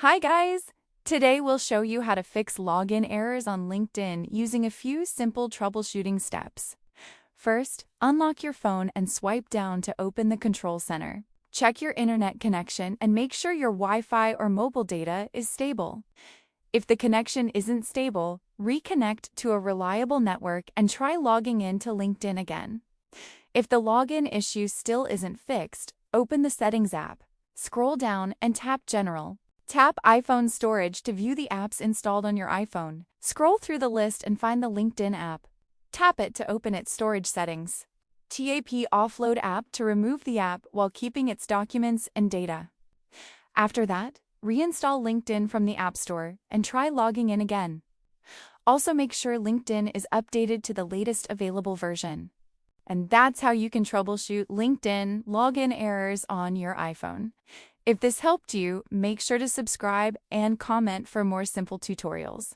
Hi guys! Today we'll show you how to fix login errors on LinkedIn using a few simple troubleshooting steps. First, unlock your phone and swipe down to open the control center. Check your internet connection and make sure your Wi-Fi or mobile data is stable. If the connection isn't stable, reconnect to a reliable network and try logging in to LinkedIn again. If the login issue still isn't fixed, open the Settings app. Scroll down and tap General. Tap iPhone Storage to view the apps installed on your iPhone. Scroll through the list and find the LinkedIn app. Tap it to open its storage settings. Tap Offload app to remove the app while keeping its documents and data. After that, reinstall LinkedIn from the App Store and try logging in again. Also make sure LinkedIn is updated to the latest available version. And that's how you can troubleshoot LinkedIn login errors on your iPhone. If this helped you, make sure to subscribe and comment for more simple tutorials.